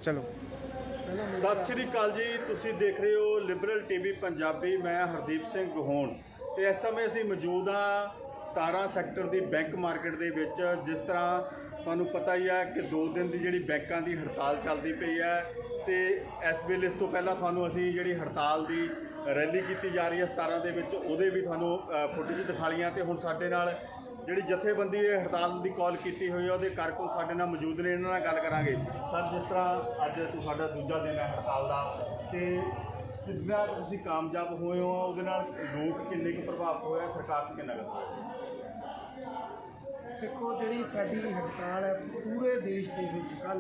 चलो। ਸਤਿ ਸ਼੍ਰੀ ਅਕਾਲ ਜੀ, ਤੁਸੀਂ ਦੇਖ ਰਹੇ ਹੋ ਲਿਬਰਲ ਟੀਵੀ ਪੰਜਾਬੀ। ਮੈਂ ਹਰਦੀਪ ਸਿੰਘ ਗਹੋਣ ਤੇ ਇਸ ਸਮੇਂ ਅਸੀਂ ਮੌਜੂਦ ਹਾਂ 17 ਸੈਕਟਰ ਦੀ ਬੈਂਕ ਮਾਰਕੀਟ ਦੇ ਵਿੱਚ। ਜਿਸ ਤਰ੍ਹਾਂ ਤੁਹਾਨੂੰ ਪਤਾ ਹੀ ਹੈ ਕਿ 2 ਦਿਨ ਦੀ ਜਿਹੜੀ ਬੈਂਕਾਂ ਦੀ ਹੜਤਾਲ ਚੱਲਦੀ ਪਈ ਹੈ ਤੇ ਇਸ ਵੇਲੇ ਇਸ ਤੋਂ ਪਹਿਲਾਂ ਤੁਹਾਨੂੰ ਅਸੀਂ ਜਿਹੜੀ ਹੜਤਾਲ ਦੀ ਰੈਲੀ ਕੀਤੀ ਜਾ ਰਹੀ ਹੈ 17 ਦੇ ਵਿੱਚ, ਉਹਦੇ ਵੀ ਤੁਹਾਨੂੰ ਫੁਟੇਜ ਦਿਖਾ ਲਈਆਂ। ਤੇ ਹੁਣ ਸਾਡੇ ਨਾਲ ਜਿਹੜੀ ਜਥੇਬੰਦੀ ਇਹ ਹੜਤਾਲ ਦੀ ਕਾਲ ਕੀਤੀ ਹੋਈ ਹੈ ਉਹਦੇ ਕਾਰਕੁਨ ਸਾਡੇ ਨਾਲ ਮੌਜੂਦ ਨੇ, ਇਹਨਾਂ ਨਾਲ ਗੱਲ ਕਰਾਂਗੇ। ਸਰ, ਜਿਸ ਤਰ੍ਹਾਂ ਅੱਜ ਤੁਹਾਡਾ ਦੂਜਾ ਦਿਨ ਹੈ ਹੜਤਾਲ ਦਾ, ਤੇ ਕਿੰਨਾ ਤੁਸੀਂ ਕਾਮਯਾਬ ਹੋਏ ਹੋ, ਉਹਦੇ ਨਾਲ ਲੋਕ ਕਿੰਨੇ ਕੁ ਪ੍ਰਭਾਵਿਤ ਹੋਇਆ, ਸਰਕਾਰ 'ਤੇ ਕਿੰਨਾ ਕੁ? देखो, जी साड़ी हड़ताल है पूरे देश के विच कल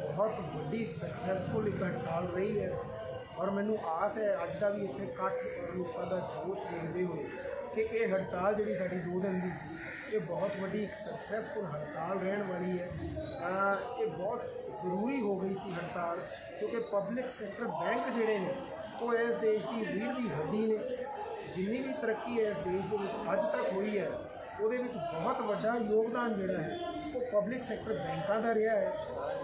बहुत वड्डी सक्सैसफुल एक हड़ताल रही है और मैनू आस है अज का भी इतने इकट्ठ लोगों का जोश देखते हुए कि ये हड़ताल जी साड़ी 2 दिन की सी, ये बहुत वड्डी एक सक्सैसफुल हड़ताल रहने वाली है। ये बहुत ज़रूरी हो गई सी हड़ताल, क्योंकि पब्लिक सैक्टर बैंक जोड़े ने वो इस देश की रीढ़ की हड्डी ने। जिन्नी भी तरक्की है इस देश के अज तक हुई है ਉਹਦੇ ਵਿੱਚ ਬਹੁਤ ਵੱਡਾ ਯੋਗਦਾਨ ਜਿਹੜਾ ਹੈ ਉਹ ਪਬਲਿਕ ਸੈਕਟਰ ਬੈਂਕਾਂ ਦਾ ਰਿਹਾ ਹੈ।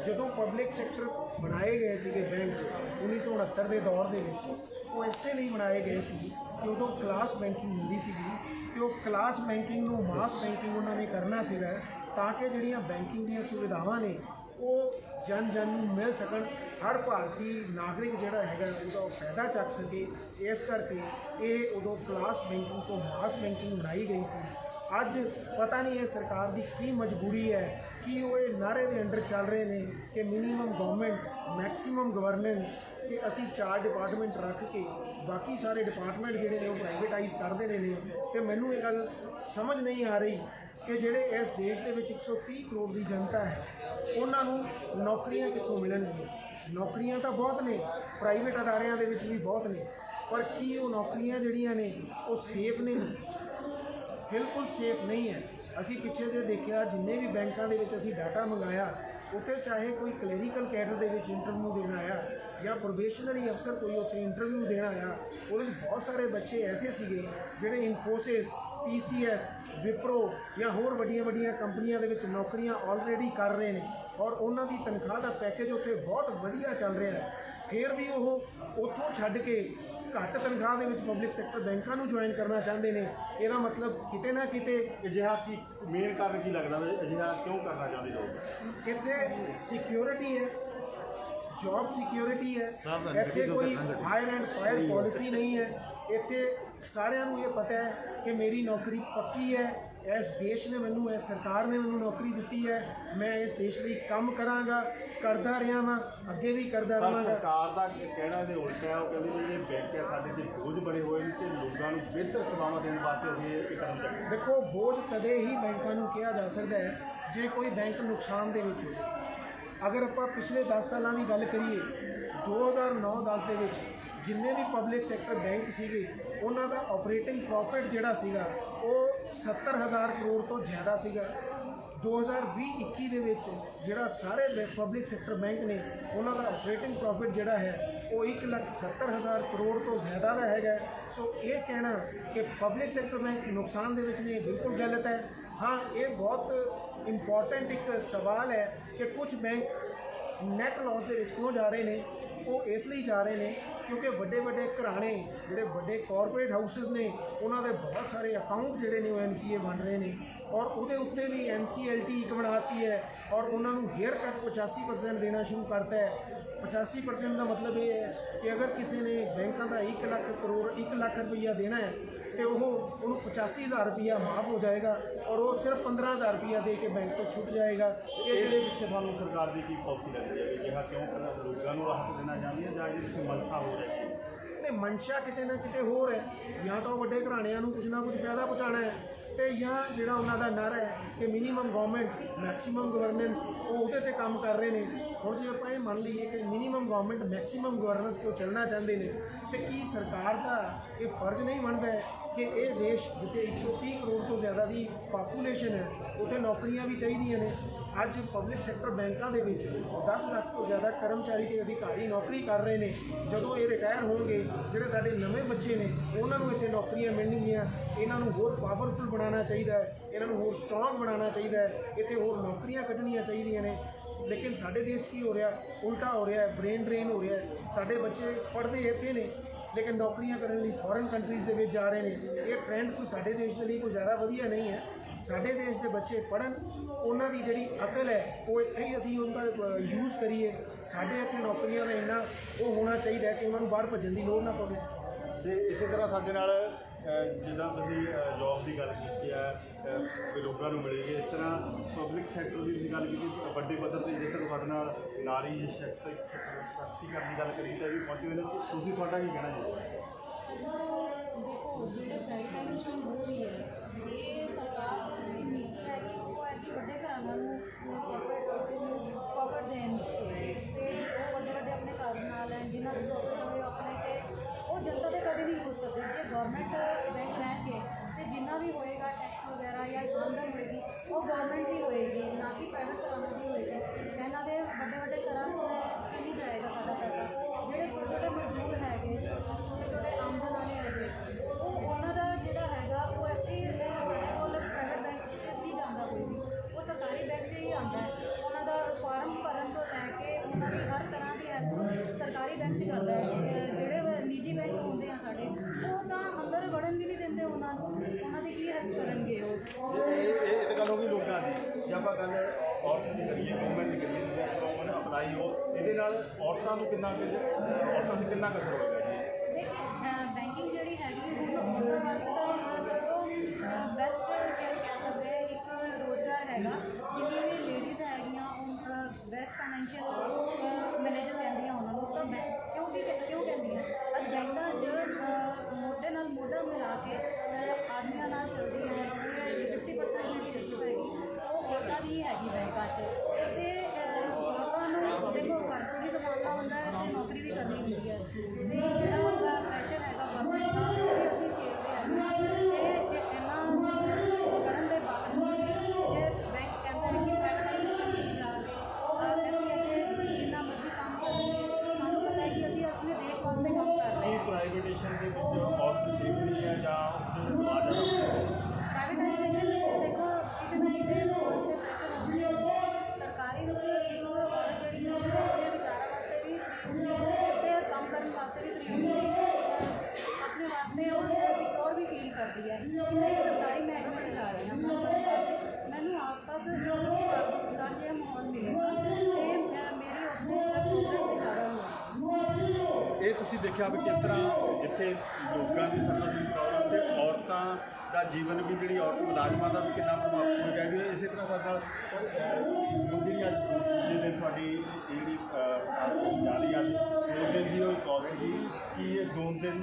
ਜਦੋਂ ਪਬਲਿਕ ਸੈਕਟਰ ਬਣਾਏ ਗਏ ਸੀਗੇ ਬੈਂਕ 1969 ਦੇ ਦੌਰ ਦੇ ਵਿੱਚ, ਉਹ ਇਸੇ ਲਈ ਬਣਾਏ ਗਏ ਸੀ ਕਿ ਉਦੋਂ ਕਲਾਸ ਬੈਂਕਿੰਗ ਹੁੰਦੀ ਸੀਗੀ ਤੇ ਉਹ ਕਲਾਸ ਬੈਂਕਿੰਗ ਨੂੰ ਮਾਸ ਬੈਂਕਿੰਗ ਉਹਨਾਂ ਨੇ ਕਰਨਾ ਸੀਗਾ ਤਾਂ ਕਿ ਜਿਹੜੀਆਂ ਬੈਂਕਿੰਗ ਦੀਆਂ ਸੁਵਿਧਾਵਾਂ ਨੇ ਉਹ ਜਨ ਨੂੰ ਮਿਲ ਸਕਣ, ਹਰ ਭਾਰਤੀ ਨਾਗਰਿਕ ਜਿਹੜਾ ਹੈਗਾ ਉਹਦਾ ਉਹ ਫਾਇਦਾ ਚੱਕ ਸਕੇ। ਇਸ ਕਰਕੇ ਇਹ ਉਦੋਂ ਕਲਾਸ ਬੈਂਕਿੰਗ ਤੋਂ ਮਾਸ ਬੈਂਕਿੰਗ ਬਣਾਈ ਗਈ ਸੀ। ਅੱਜ पता नहीं है सरकार की की मजबूरी है कि वो ये नारे के अंडर चल रहे हैं कि मिनीमम गवर्नमेंट मैक्सीमम गवर्नेंस, कि असी 4 डिपार्टमेंट रख के बाकी सारे डिपार्टमेंट जोड़े ने प्राइवेटाइज करते हैं। तो मैनू ये गल समझ नहीं आ रही कि जोड़े इस देश के 130 करोड़ की जनता है उन्होंने नौकरियां कितों मिलणगियां। नौकरियां तो बहुत ने, प्राइवेट अदारियां दे विच भी बहुत ने, पर की वो नौकरियां जिहड़ियां ने वो सेफ ने? बिल्कुल सेफ नहीं है। असी पिछे जे देखा जिन्ने भी बैंकों के असी डाटा मंगाया उत्थे चाहे कोई क्लैरिकल कैडर के इंटरव्यू देना आया या प्रोबेशनरी अफसर कोई उत्थे इंटरव्यू देना आया, वो बहुत सारे बच्चे ऐसे सीगे जिहड़े इन्फोसिस, TCS, विप्रो या होर वड्डियां कंपनियां दे विच नौकरियां ऑलरेडी कर रहे हैं और उन्हां दी तनख्वाह का पैकेज उत्थे बहुत वधिया चल रहा है। फिर भी वो उत्थों छड्ड के घट तनख्वाह के पब्लिक सैक्टर बैंकों को ज्वाइन करना चाहते हैं। यदा मतलब किते ना किते अजिहा की मेन कारण की लगता है, अजिहा क्यों करना चाहते लोग? किते सिक्योरिटी है, जॉब सिक्योरिटी है, इत्थे कोई हायर एंड फायर पॉलिसी नहीं है। इत्थे सारिਆਂ ਨੂੰ ये पता है कि मेरी नौकरी पक्की है, इस देश ने मैनू, इस सरकार ने मैनू नौकरी दी है, मैं इस देश लिए काम कराँगा, करता रहा वा, अगे भी करता रहांगा। सरकार का कहना तो उल्टा है, वो कहते जो बैंक है साढ़े ते बोझ बने हुए हैं तो लोगों को बेहतर सेवावां देने वास्ते असीं ये कदम चुके। देखो, बोझ तदे ही बैंकों को कहा जा सकता है जे कोई बैंक नुकसान दे विच हो। अगर आप पिछले 10 सालों की गल करिए, 2009-10 के विच जिन्ने भी पब्लिक सैक्टर बैंक सीगे उन्हां दा ऑपरेटिंग प्रॉफिट जिहड़ा सीगा वो 70,000 करोड़ तो ज़्यादा सीगा। 2020-21 दे विच जिहड़ा सारे पब्लिक सैक्टर बैंक ने उन्हां दा ऑपरेटिंग प्रॉफिट जिहड़ा है वो 1,70,000 करोड़ तो ज़्यादा का है। सो ये कहना कि पब्लिक सैक्टर बैंक नुकसान दे विच ने बिल्कुल गलत है। हाँ, ये बहुत इंपॉर्टेंट एक सवाल है कि कुछ बैंक नैट लॉस के क्यों जा रहे हैं? वो इसलिए जा रहे हैं क्योंकि बड़े घराने जोड़े बड़े कॉरपोरेट हाउसिस ने उन्होंने बहुत सारे अकाउंट जोड़े ने NPA बन रहे हैं और वो उत्ते भी NCLT एक बनाती है और उन्होंने हेयर कट 85% देना शुरू करता है। 85% का मतलब ये है कि अगर किसी ने बैंकों का 1 लाख करोड़ 1 लाख रुपया देना है तो वो 85,000 रुपया माफ़ हो जाएगा और वो सिर्फ 15,000 रुपया दे के बैंक तो छुट जाएगा। ये पिछले थानू सरकार की पॉलिसी लगती है कि क्यों लोगों को राहत देना चाहती है, या ये मंशा हो रही है? नहीं, मंशा किते ना किते होर है, या तो वड्डे घराणियां नूं कुछ ना कुछ फायदा पहुँचाना है तो या जिहड़ा उन्हां दा नारा है कि मिनीमम गवर्नमेंट मैक्सीमम गवर्नेंस वो उहदे ते काम कर रहे हैं। हुण जे आपां ये मान लीए कि मिनीमम गवर्नमेंट मैक्सीमम गवर्नेंस तो चलना चाहते हैं तो की सरकार का ये फर्ज नहीं बनता है कि ये देश जिथे 130 करोड़ तो ज़्यादा की पापूलेशन है उत्थे नौकरियां भी चाहिए ने। अज पब्लिक सैक्टर बैंकों के 10 लाख तो ज़्यादा कर्मचारी के अधिकारी नौकरी कर रहे हैं। जदों ये रिटायर होंगे जोड़े साडे नवे बच्चे ने उन्होंने इत्थे नौकरियां मिलणगियां। इन्हों होर पावरफुल बनाना चाहिए, इन्हों होर स्ट्रॉन्ग बनाना चाहिए, इत्थे होर नौकरियां कढणियां चाहिए ने। ਲੇਕਿਨ ਸਾਡੇ ਦੇਸ਼ 'ਚ ਕੀ ਹੋ ਰਿਹਾ, ਉਲਟਾ ਹੋ ਰਿਹਾ, ਬ੍ਰੇਨ ਡਰੇਨ ਹੋ ਰਿਹਾ। ਸਾਡੇ ਬੱਚੇ ਪੜ੍ਹਦੇ ਇੱਥੇ ਨੇ ਲੇਕਿਨ ਨੌਕਰੀਆਂ ਕਰਨ ਲਈ ਫੋਰਨ ਕੰਟਰੀਜ਼ ਦੇ ਵਿੱਚ ਜਾ ਰਹੇ ਨੇ। ਇਹ ਟ੍ਰੈਂਡ ਕੋਈ ਸਾਡੇ ਦੇਸ਼ ਦੇ ਲਈ ਕੋਈ ਜ਼ਿਆਦਾ ਵਧੀਆ ਨਹੀਂ ਹੈ। ਸਾਡੇ ਦੇਸ਼ ਦੇ ਬੱਚੇ ਪੜ੍ਹਨ, ਉਹਨਾਂ ਦੀ ਜਿਹੜੀ ਅਕਲ ਹੈ ਉਹ ਇੱਥੇ ਹੀ ਅਸੀਂ ਉਹਦਾ ਯੂਜ਼ ਕਰੀਏ। ਸਾਡੇ ਇੱਥੇ ਨੌਕਰੀਆਂ ਦਾ ਇੰਨਾ ਉਹ ਹੋਣਾ ਚਾਹੀਦਾ ਕਿ ਉਹਨਾਂ ਨੂੰ ਬਾਹਰ ਭੱਜਣ ਦੀ ਲੋੜ ਨਾ ਪਵੇ। ਤੇ ਇਸੇ ਤਰ੍ਹਾਂ ਸਾਡੇ ਨਾਲ ਜਿੱਦਾਂ ਤੁਸੀਂ ਜੌਬ ਦੀ ਗੱਲ ਕੀਤੀ ਹੈ ਵੀ ਲੋਕਾਂ ਨੂੰ ਮਿਲੇਗੀ, ਇਸ ਤਰ੍ਹਾਂ ਪਬਲਿਕ ਸੈਕਟਰ ਦੀ ਤੁਸੀਂ ਗੱਲ ਕੀਤੀ ਵੱਡੇ ਪੱਧਰ 'ਤੇ ਜੇਕਰ ਤੁਹਾਡੇ ਨਾਲ ਨਾਰੀ ਸ਼ਕਤੀਕਰਨ ਦੀ ਗੱਲ ਕਰੀ ਤਾਂ ਵੀ ਪਹੁੰਚੇ ਹੋਏ ਨੇ, ਤੁਸੀਂ ਤੁਹਾਡਾ ਕੀ ਕਹਿਣਾ ਜੀ? देखो ਜਿਹੜੇ ਪ੍ਰਾਈਵੇਟਾਈਜੇਸ਼ਨ ਹੋ ਰਹੀ ਹੈ, ਇਹ ਸਰਕਾਰ ਦੀ ਜਿਹੜੀ ਨੀਤੀ ਹੈਗੀ ਉਹ ਹੈਗੀ ਵੱਡੇ ਘਰਾਣਿਆਂ ਨੂੰ ਪ੍ਰੋਫਿਟ ਦੇਣ ਤੇ ਉਹ ਵੱਡੇ ਵੱਡੇ ਆਪਣੇ ਘਰ ਨਾਲ ਹੈ ਜਿਨ੍ਹਾਂ ਨੂੰ ਪ੍ਰੋਫਿਟ ਹੋਏ ਆਪਣੇ ਤੇ ਉਹ ਜਨਤਾ ਦੇ ਕਦੇ ਨਹੀਂ ਯੂਜ਼ ਕਰਦੇ। ਜੇ ਗਵਰਨਮੈਂਟ ਬੈਂਕ ਰਹਿਣਗੇ ਤੇ ਜਿੰਨਾ ਵੀ ਹੋਏਗਾ ਟੈਕਸ ਵਗੈਰਾ ਜਾਂ ਆਮਦਨ ਹੋਏਗੀ ਉਹ ਗਵਰਨਮੈਂਟ ਦੀ ਹੋਏਗੀ, ਨਾ ਕਿ ਪ੍ਰਾਈਵੇਟ ਘਰਾਣਿਆਂ ਦੀ ਹੋਏਗੀ। ਇਹਨਾਂ ਦੇ ਵੱਡੇ ਵੱਡੇ ਘਰਾਂ 'ਚ ਨਹੀਂ ਜਾਏਗਾ ਸਾਡਾ ਪੈਸਾ। ਜਿਹੜੇ ਛੋਟੇ ਛੋਟੇ ਮਜ਼ਦੂਰ ਹੈਗੇ, ਛੋਟੇ ਛੋਟੇ ਆਮਦਨ ਵਾਲੇ ਹੈਗੇ, ਉਹਨਾਂ ਦਾ ਜਿਹੜਾ ਹੈਗਾ ਉਹ ਇੱਥੇ ਸਾਡੇ ਕੋਲ ਪ੍ਰਾਈਵੇਟ ਬੈਂਕ 'ਚ ਨਹੀਂ ਜਾਂਦਾ ਕੋਈ ਵੀ, ਉਹ ਸਰਕਾਰੀ ਬੈਂਕ 'ਚ ਹੀ ਆਉਂਦਾ ਹੈ। ਉਹਨਾਂ ਦਾ ਫਾਰਮ ਭਰਨ ਤੋਂ ਲੈ ਕੇ ਉਹਨਾਂ ਦੀ ਹਰ ਤਰ੍ਹਾਂ ਦੀ ਹੈਲਪ ਸਰਕਾਰੀ ਬੈਂਕ 'ਚ ਕਰਦਾ ਹੈ। ਜਿਹੜੇ ਨਿੱਜੀ ਬੈਂਕ ਹੁੰਦੇ ਆ ਸਾਡੇ, ਉਹ ਤਾਂ ਅੰਦਰ ਵੜਨ ਵੀ ਨਹੀਂ ਦਿੰਦੇ ਉਹਨਾਂ ਨੂੰ, ਉਹਨਾਂ ਦੀ ਕੀ ਹੈਲਪ ਕਰਨਗੇ ਉਹ। ਇਹ ਤਾਂ ਗੱਲ ਹੋ ਗਈ ਲੋਕਾਂ ਦੀ। ਜੇ ਆਪਾਂ ਗੱਲ ਔਰਤ ਦੀ ਕਰੀਏ, ਗਵਰਨਮੈਂਟ ਦੀ ਕਰੀਏ, ਜਿਵੇਂ ਵੂਮਨ ਅਪਲਾਈ ਹੋ, ਇਹਦੇ ਨਾਲ ਔਰਤਾਂ ਨੂੰ ਕਿੰਨਾ ਕੁ ਅਸਰ ਹੋਏਗਾ ਜੀ? ਬੈਂਕਿੰਗ ਜਿਹੜੀ ਹੈਗੀ ਹੁਣ ਉਹਨਾਂ ਵਾਸਤੇ ਤਾਂ ਸਭ ਤੋਂ ਬੈਸਟ ਕਹਿ ਸਕਦੇ ਹਾਂ ਇੱਕ ਰੋਜ਼ਗਾਰ ਹੈਗਾ। ਜਿੰਨੀ ਵੀ ਲੇਡੀਜ਼ ਹੈਗੀਆਂ ਬੈਸਟ ਫਾਈਨੈਂਸ਼ੀਅਲ ਮੈਨੇਜਰ ਕਹਿੰਦੀਆਂ ਉਹਨਾਂ ਨੂੰ। ਤਾਂ ਕਿਉਂ ਕਹਿੰਦੀਆਂ? ਅੱਜ ਬੈਂਕਾਂ 'ਚ ਮੋਢੇ ਨਾਲ ਮੋਢਾ ਮਿਲਾ ਕੇ ਆਦਮੀਆਂ ਨਾਲ ਚੱਲਦੀਆਂ ਹੈ। 50% ਜਿਹੜੀ ਰੇਸ਼ੋ ਹੈਗੀ ਉਹ ਔਰਤਾਂ ਦੀ ਹੈਗੀ ਬੈਂਕਾਂ 'ਚ। ਅਤੇ ਔਰਤਾਂ ਨੂੰ ਦੇਖੋ ਘਰ ਵੀ ਸੰਭਾਲਣਾ ਹੁੰਦਾ ਹੈ ਅਤੇ ਨੌਕਰੀ ਵੀ ਕਰਨੀ ਹੁੰਦੀ ਹੈ। ਅਤੇ ਜਿਹੜਾ ਪ੍ਰੈਸ਼ਰ ਹੈਗਾ ਗਵਰਨਮੈਂਟ ਦਾ ਉਹ ਵੀ ਅਸੀਂ ਝੇਲਦੇ ਹਾਂ। ਅਤੇ ਇਹਨਾਂ ਕਰਨ ਦੇ ਬਾਵਜੂਦ ਜੇ ਬੈਂਕ ਕਹਿੰਦਾ ਹੈ ਕਿ ਪ੍ਰਾਈਵੇਟਾਈਜੇਸ਼ਨ ਜਾ ਕੇ ਅਸੀਂ ਇੱਥੇ ਜਿੰਨਾ ਮਰਜ਼ੀ ਕੰਮ ਕਰਾਂਗੇ, ਸਾਨੂੰ ਪਤਾ ਹੈ ਕਿ ਅਸੀਂ ਆਪਣੇ ਦੇਸ਼ ਵਾਸਤੇ ਕੰਮ ਕਰ ਰਹੇ ਹਾਂ। ਪ੍ਰਾਈਵੇਟੇਸ਼ਨ ਦੇ ਵਿੱਚ ਔਰਤ ਸੇਫ ਹੈ ਜਾਂ ਉਸ ਦੇ ਬਾਅਦ ਪ੍ਰਾਈਵੇਟਾਈਜੇਸ਼ਨ ਦੇਖੋ ਕਿਤੇ ਨਾ ਕਿਤੇ ਔਰਤ 'ਤੇ ਪ੍ਰੈਸ਼ਰ ਹੁੰਦੀ ਹੈ। ਸਰਕਾਰੀ ਵਿੱਚ ਇੱਕ ਔਰਤ ਜਿਹੜੀ ਹੈ ਆਪਣੇ ਵਿਚਾਰਾਂ ਵਾਸਤੇ ਵੀ ਅਤੇ ਕੰਮ ਕਰਨ ਵਾਸਤੇ ਵੀ ਫਰੀ ਹੁੰਦੀ ਹੈ। ਆਪਣੇ ਵਾਸਤੇ ਉਹ ਸਿਕਿਉਰ ਵੀ ਫੀਲ ਕਰਦੀ ਹੈ ਕਿ ਨਹੀਂ ਸਰਕਾਰੀ ਮਹਿਕਮੇ 'ਚ ਜਾ ਰਹੇ ਹਾਂ ਕੰਮ ਕਰਨ ਵਾਸਤੇ। ਮੈਨੂੰ ਆਸ-ਪਾਸ ਦਾ ਜਿਹਾ ਮਾਹੌਲ ਮਿਲੇਗਾ ਅਤੇ ਮੇਰੀ ਉੱਥੇ ਪ੍ਰੋਗਰੈਸ ਵੀ ਜ਼ਿਆਦਾ ਹੋਵੇਗੀ। ਇਹ ਤੁਸੀਂ ਦੇਖਿਆ ਵੀ ਕਿਸ ਤਰ੍ਹਾਂ ਜਿੱਥੇ ਲੋਕਾਂ ਦੀ ਸਰਵਿਸ ਦੀ ਪ੍ਰੋਬਲਮ ਤੇ ਔਰਤਾਂ ਦਾ ਜੀਵਨ ਵੀ, ਜਿਹੜੀ ਔਰਤ ਮੁਲਾਜ਼ਮਾਂ ਦਾ ਵੀ ਕਿੰਨਾ ਪ੍ਰਭਾਵਿਤ ਹੋ ਗਿਆ ਵੀ। ਇਸੇ ਤਰ੍ਹਾਂ ਸਾਡਾ ਜਿਹੜੀ ਅੱਜ ਜਿਹਦੇ ਤੁਹਾਡੀ ਜਿਹੜੀ ਜਾਲੀ ਅੱਜ 2 ਦਿਨ ਦੀ ਉਹ ਕੌਰ ਸੀ कि ये 2 दिन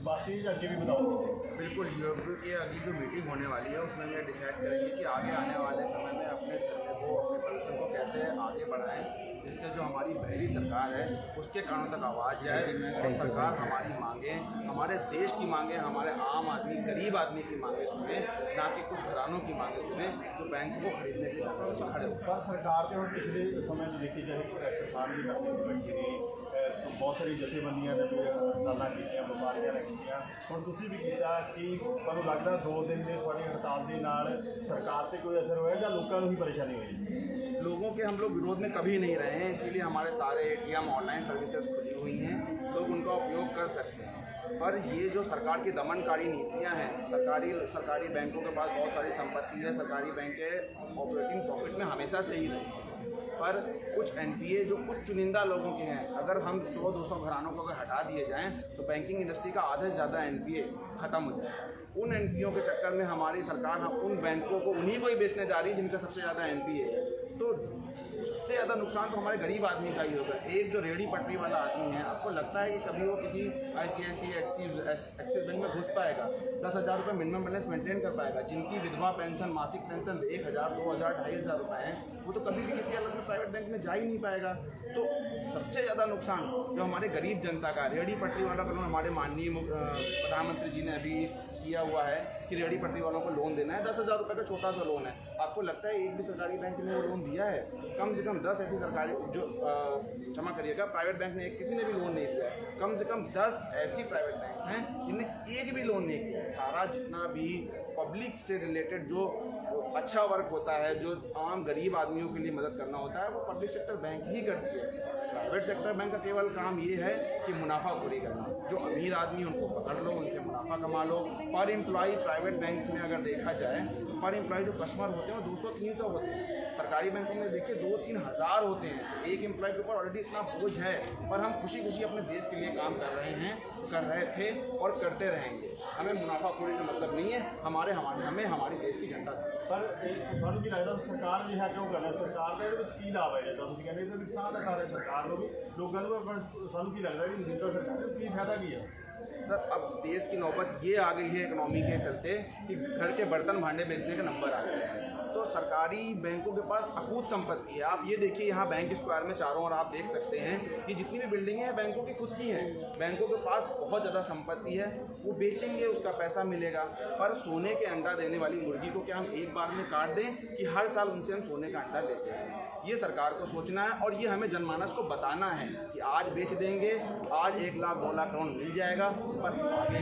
बाकी आगे भी बताओ। बिल्कुल, योग की अगली जो मीटिंग होने वाली है उसमें मैं डिसाइड करेंगे कि आगे आने वाले समय में अपने धंधे को, अपने प्रोडक्शन को कैसे आगे बढ़ाएं, जिससे जो हमारी बहरी सरकार है उसके कानों तक आवाज़ जाए और सरकार हमारी मांगे, हमारे देश की मांगे, हमारे आम आदमी, गरीब आदमी की मांगे सुने, ना कि कुछ घरानों की मांगे सुने जो बैंक को खरीदने के लिए खड़े हो। पर सरकार के हम पिछले समय में देखी जाए किसान की बैठी रही, बहुत सारी जथेबंदियां ने भी हड़ताल की, व्यापारियों ने की। हम तुसी भी किया कि तुहानूं लगदा 2 दिन के थोड़ी हड़ताल के नाल सरकार पर कोई असर होया या लोगों को ही परेशानी हुई? लोगों के हम लोग विरोध में कभी नहीं रहे हैं, इसीलिए हमारे सारे ATM ऑनलाइन सर्विसेज खुली हुई हैं, लोग उनका उपयोग कर सकते हैं। पर ये जो सरकार की दमनकारी नीतियां हैं, सरकारी बैंकों के पास बहुत सारी संपत्ति है, सरकारी बैंक ऑपरेटिंग प्रॉफिट में हमेशा से ही रही। पर कुछ NPA जो कुछ चुनिंदा लोगों के हैं, अगर हम 100-200 घरानों को अगर हटा दिए जाएं तो बैंकिंग इंडस्ट्री का आधे से ज़्यादा NPA ख़त्म हो जाए। उन NPO के चक्कर में हमारी सरकार उन बैंकों को उन्हीं को ही बेचने जा रही है जिनका सबसे ज़्यादा NPA है। तो सबसे ज़्यादा नुकसान तो हमारे गरीब आदमी का ही होगा। एक जो रेहड़ी पटरी वाला आदमी है, आपको लगता है कि कभी वो किसी ICICI एक्सिस बैंक में घुस पाएगा, 10,000 रुपये मिनिमम बैलेंस मेंटेन कर पाएगा? जिनकी विधवा पेंशन, मासिक पेंशन 1,000, 2,000, 2,500 रुपये हैं, वो तो कभी भी किसी अलग में प्राइवेट बैंक में जा ही नहीं पाएगा। तो सबसे ज़्यादा नुकसान जो हमारे गरीब जनता का, रेहड़ी पटरी वाला का, हमारे माननीय प्रधानमंत्री जी ने अभी किया हुआ है कि रेहड़ी पटरी वालों को लोन देना है, 10,000 रुपये का छोटा सा लोन है। आपको लगता है एक भी सरकारी बैंक ने वो लोन दिया है? कम से कम 10 ऐसी सरकारी जो क्षमा करिएगा, प्राइवेट बैंक ने किसी ने भी लोन नहीं दिया है। कम से कम 10 ऐसी प्राइवेट बैंक हैं जिनने एक भी लोन नहीं किया है। सारा जितना भी पब्लिक से रिलेटेड जो अच्छा वर्क होता है, जो आम गरीब आदमियों के लिए मदद करना होता है, वो पब्लिक सेक्टर बैंक ही करती है। प्राइवेट सेक्टर बैंक का केवल काम ये है कि मुनाफाखोरी करना। जो अमीर आदमी उनको पकड़ लो, उनसे मुनाफा कमा लो। पर एम्प्लॉई प्राइवेट बैंक में अगर देखा जाए तो पर एम्प्लॉई जो कस्टमर होते हैं वो 200-300 होते हैं। सरकारी बैंकों में देखिए 2-3 हज़ार होते हैं। एक एम्प्लॉय के ऊपर ऑलरेडी इतना बोझ है, पर हम खुशी खुशी अपने देश के लिए काम कर रहे थे और करते रहेंगे। हमें मुनाफाखोरी से मतलब नहीं है, हमें हमारी देश की जनता से। पर ਤੁਹਾਨੂੰ ਕੀ ਲੱਗਦਾ ਸਰਕਾਰ ਜਿਹੜਾ ਕਿਉਂ ਕਰਨਾ? ਸਰਕਾਰ ਦਾ ਇਹਦੇ ਵਿੱਚ ਕੀ ਲਾਭ ਹੈ? ਜਦੋਂ ਤੁਸੀਂ ਕਹਿੰਦੇ ਇਹਦੇ ਵਿੱਚ ਨੁਕਸਾਨ ਹੈ ਸਾਰੇ ਸਰਕਾਰ ਨੂੰ ਵੀ, ਲੋਕਾਂ ਨੂੰ ਵੀ, ਸਾਨੂੰ ਕੀ ਲੱਗਦਾ ਕਿ ਮੌਜੂਦਾ ਸਰਕਾਰ ਨੂੰ ਕੀ ਫਾਇਦਾ ਕੀ ਹੈ? सर, अब देश की नौबत ये आ गई है इकोनॉमी के चलते कि घर के बर्तन भांडे बेचने के नंबर आ गए हैं। तो सरकारी बैंकों के पास अकूत संपत्ति है। आप ये देखिए, यहाँ बैंक स्क्वायर में चारों ओर आप देख सकते हैं कि जितनी भी बिल्डिंगें हैं बैंकों की खुद की हैं। बैंकों के पास बहुत ज़्यादा संपत्ति है, वो बेचेंगे, उसका पैसा मिलेगा। पर सोने के अंडा देने वाली मुर्गी को क्या हम एक बार में काट दें कि हर साल उनसे हम सोने का अंडा लेते हैं? ये सरकार को सोचना है और ये हमें जनमानस को बताना है कि आज बेच देंगे, आज 1 लाख 2 लाख करोड़ मिल जाएगा, पर आगे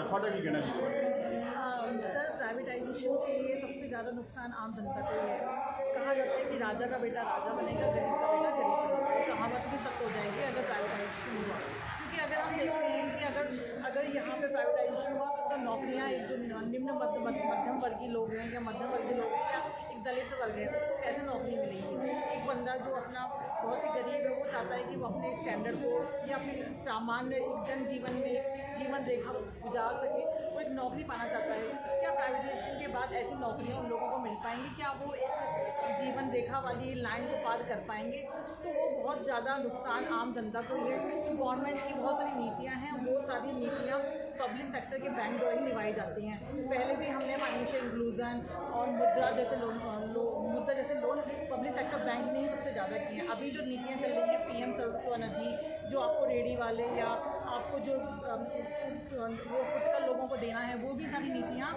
ਤੁਹਾਡਾ ਕੀ ਕਹਿਣਾ ਸੀ? सर, प्राइवेटाइजेशन के लिए सबसे ज़्यादा नुकसान आम जनता को ही है। कहा जाता है कि राजा का बेटा राजा बनेगा, गरीब का बेटा गरीब बनेगा। ये कहावत भी सत्य हो जाएगी अगर प्राइवेटाइजेशन हुआ। क्योंकि अगर हम देखते हैं कि अगर यहाँ पे प्राइवेटाइजेशन हुआ तो नौकरियाँ एक जो निम्न मध्यम वर्गीय लोग हैं या मध्यम वर्गीय लोग हैं या एक दलित वर्ग है, उसको कैसे नौकरी मिलेगी? एक बंदा जो अपना बहुत ही गरीब है, वो चाहता है कि वो अपने स्टैंडर्ड को या अपने सामान्य जनजीवन में जीवन रेखा गुजार सके, वो एक नौकरी पाना चाहता है। क्या प्राइवेटाइजेशन के बाद ऐसी नौकरियां उन लोगों को मिल पाएंगी? क्या वो एक जीवन रेखा वाली लाइन को पार कर पाएंगे? तो वो बहुत ज़्यादा नुकसान आम जनता को ही है। तो गवर्नमेंट की बहुत सारी नीतियाँ हैं, वो सारी नीतियाँ पब्लिक सेक्टर के बैंक द्वारा ही निभाई जाती हैं। पहले भी हमने फाइनेंशियल इंक्लूजन और मुद्रा जैसे लोन पब्लिक सेक्टर बैंक ने ही सबसे ज़्यादा किए हैं। अभी जो नीतियाँ चल रही है PM स्वनिधि, जो आपको रेडी वाले या आपको जो वो फुटकर लोगों को देना है, वो भी सारी नीतियाँ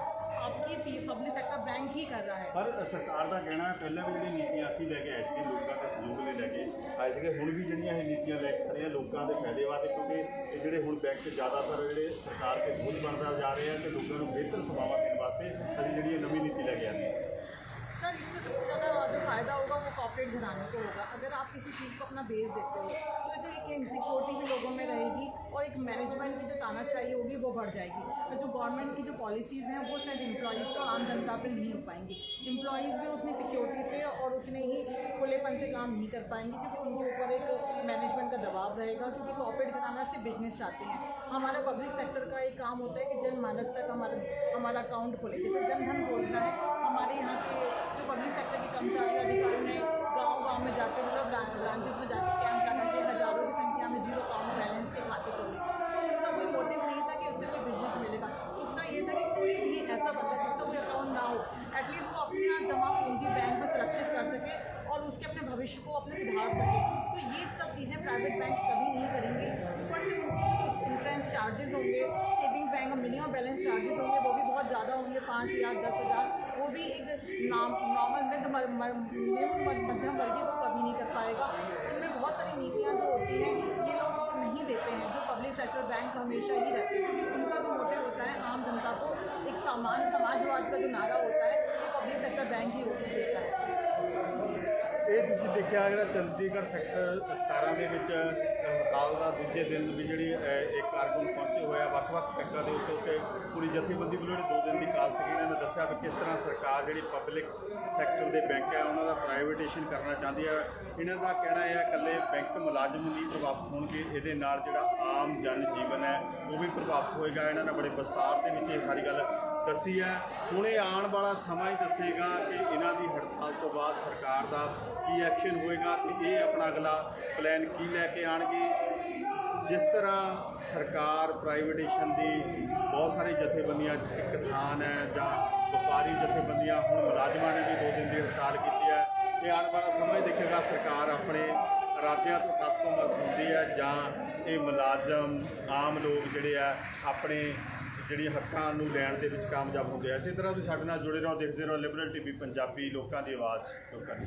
आपकी पब्लिक सेक्टर बैंक ही कर रहा है। ਪਰ ਸਰਕਾਰ ਦਾ ਕਹਿਣਾ ਹੈ ਪਹਿਲਾਂ ਵੀ ਜਿਹੜੀ ਨੀਤੀਆਂ ਅਸੀਂ ਲੈ ਕੇ ਆਏ ਸੀ ਲੋਕਾਂ ਦੇ ਸਹਿਯੋਗ ਲਈ ਲੈ ਕੇ ਆਏ ਸੀਗੇ, ਹੁਣ ਵੀ ਜਿਹੜੀਆਂ ਇਹ ਨੀਤੀਆਂ ਲੈ ਕੇ ਖੜੀਆਂ ਲੋਕਾਂ ਦੇ ਫਾਇਦੇ ਵਾਸਤੇ, ਕਿਉਂਕਿ ਇਹ ਜਿਹੜੇ ਹੁਣ ਬੈਂਕ ਜ਼ਿਆਦਾਤਰ ਜਿਹੜੇ ਸਰਕਾਰ ਦੇ ਬੋਝ ਬਣਦਾ ਜਾ ਰਹੇ ਆ ਤੇ ਲੋਕਾਂ ਨੂੰ ਬਿਹਤਰ ਸੇਵਾਵਾਂ ਦੇਣ ਵਾਸਤੇ ਅਸੀਂ ਜਿਹੜੀ ਇਹ ਨਵੀਂ ਨੀਤੀ ਲੈ ਕੇ ਆਏ ਹਾਂ। सर, इससे सबसे ज़्यादा जो फ़ायदा होगा वो कॉर्पोरेट घराने को होगा। अगर आप किसी चीज़ को अपना बेस देते हो तो एक इनसिक्योरिटी भी लोगों में रहेगी और एक मैनेजमेंट की जो तानाशाही होगी वो बढ़ जाएगी। तो जो गवर्नमेंट की जो पॉलिसीज़ हैं वो शायद एम्प्लॉइज़ और आम जनता पर नहीं हो पाएंगी। एम्प्लॉइज़ भी उतनी सिक्योरिटी से और उतने ही खुलेपन से काम नहीं कर पाएंगे, क्योंकि उनके ऊपर एक मैनेजमेंट का दबाव रहेगा, क्योंकि कॉर्पोरेट घराना से बिजनेस चाहते हैं। हमारा पब्लिक सेक्टर का एक काम होता है कि जनमानस तक हमारा अकाउंट खोले। जैसे जनधन खोलना है, हमारे यहाँ के जो पब्लिक सेक्टर के कर्मचारी अधिकारी ने गाँव में जाकर मतलब ब्रांचेस में जाकर कैंप लगा के हज़ारों की संख्या में जीरो अकाउंट बैलेंस के खाते खोले। उनका कोई मोटिव नहीं था कि उससे कोई बिजनेस मिलेगा। उसका ये था कि कोई भी ऐसा बंदा जिसका कोई अकाउंट ना हो, एटलीस्ट वो अपने यहाँ जमा पूंजी बैंक में सुरक्षित कर सके और उसके अपने भविष्य को अपने सुधार सके। तो ये सब चीज़ें प्राइवेट बैंक कभी नहीं करेंगे। ऊपर से उनके कुछ इंट्रेंस चार्जेस होंगे, सेविंग बैंक में मिनिमम बैलेंस चार्जेस होंगे, वो भी बहुत ज़्यादा होंगे, 5,000 10,000। वो भी एक नॉर्मल मध्यम वर्गीय को कभी नहीं कर पाएगा। इनमें बहुत सारी नीतियाँ जो होती हैं ये लोग नहीं देते हैं, जो पब्लिक सेक्टर बैंक हमेशा ही रहते हैं, क्योंकि उनका जो मोटिव होता है आम जनता को एक सामान्य समाजवाद का जो नारा होता है वो पब्लिक सेक्टर बैंक ही देता है। ਇਹ ਤੁਸੀਂ ਦੇਖਿਆ ਜਿਹੜਾ ਚੰਡੀਗੜ੍ਹ ਸੈਕਟਰ 17 ਦੇ ਵਿੱਚ ਹੜਤਾਲ ਦਾ ਦੂਜੇ ਦਿਨ ਵੀ ਜਿਹੜੀ ਇੱਕ ਕਾਰਕੁਨ ਪਹੁੰਚੇ ਹੋਏ ਆ ਵੱਖ-ਵੱਖ ਟੈਕਾਂ ਦੇ ਉੱਤੇ ਪੂਰੀ ਜਥੇਬੰਦੀ ਵੱਲੋਂ ਜਿਹੜੀ 2 ਦਿਨ ਦੀ ਕਾਲ ਸੀਗੀ, ਇਹਨਾਂ ਨੇ ਦੱਸਿਆ ਵੀ ਕਿਸ ਤਰ੍ਹਾਂ ਸਰਕਾਰ ਜਿਹੜੀ ਪਬਲਿਕ ਸੈਕਟਰ ਦੇ ਬੈਂਕ ਹੈ ਉਹਨਾਂ ਦਾ ਪ੍ਰਾਈਵੇਟੇਸ਼ਨ ਕਰਨਾ ਚਾਹੁੰਦੀ ਹੈ। ਇਹਨਾਂ ਦਾ ਕਹਿਣਾ ਇਹ ਹੈ ਇਕੱਲੇ ਬੈਂਕ ਮੁਲਾਜ਼ਮ ਨਹੀਂ ਪ੍ਰਭਾਵਿਤ ਹੋਣਗੇ, ਇਹਦੇ ਨਾਲ ਜਿਹੜਾ ਆਮ ਜਨ ਜੀਵਨ ਹੈ ਉਹ ਵੀ ਪ੍ਰਭਾਵਿਤ ਹੋਏਗਾ। ਇਹਨਾਂ ਨੇ ਬੜੇ ਵਿਸਤਾਰ ਦੇ ਵਿੱਚ ਇਹ ਸਾਰੀ ਗੱਲ ਦੱਸੀ ਹੈ। ਹੁਣ ਇਹ ਆਉਣ ਵਾਲਾ ਸਮਾਂ ਹੀ ਦੱਸੇਗਾ ਕਿ ਇਹਨਾਂ ਦੀ ਹੜਤਾਲ ਤੋਂ ਬਾਅਦ ਸਰਕਾਰ ਦਾ ਕੀ ਐਕਸ਼ਨ ਹੋਏਗਾ ਤੇ ਇਹ ਆਪਣਾ ਅਗਲਾ ਪਲਾਨ ਕੀ ਲੈ ਕੇ ਆਉਣਗੇ। ਜਿਸ ਤਰ੍ਹਾਂ ਸਰਕਾਰ ਪ੍ਰਾਈਵੇਟੇਸ਼ਨ ਦੀ ਬਹੁਤ ਸਾਰੀ ਜਥੇਬੰਦੀਆਂ, ਚਾਹੇ ਕਿਸਾਨ ਹੈ ਜਾਂ ਵਪਾਰੀ ਜਥੇਬੰਦੀਆਂ, ਹੁਣ ਮੁਲਾਜ਼ਮਾਂ ਨੇ ਵੀ 2 ਦਿਨ ਦੀ ਹੜਤਾਲ ਕੀਤੀ ਹੈ। ਇਹ ਆਉਣ ਵਾਲਾ ਸਮਾਂ ਹੀ ਦੇਖੇਗਾ ਸਰਕਾਰ ਆਪਣੇ ਇਰਾਦਿਆਂ ਤੋਂ ਟਸ ਤੋਂ ਮਸ ਹੁੰਦੀ ਹੈ ਜਾਂ ਇਹ ਮੁਲਾਜ਼ਮ ਆਮ ਲੋਕ ਜਿਹੜੇ ਆ ਆਪਣੇ ਜਿਹੜੀਆਂ ਹੱਕਾਂ ਨੂੰ ਲੈਣ ਦੇ ਵਿੱਚ ਕਾਮਯਾਬ ਹੁੰਦੇ ਆ। ਇਸੇ ਤਰ੍ਹਾਂ ਤੁਸੀਂ ਸਾਡੇ ਨਾਲ ਜੁੜੇ ਰਹੋ, ਦੇਖਦੇ ਰਹੋ ਲਿਬਰਲ TV ਪੰਜਾਬੀ, ਲੋਕਾਂ ਦੀ ਆਵਾਜ਼ ਲੋਕਾਂ ਦੀ।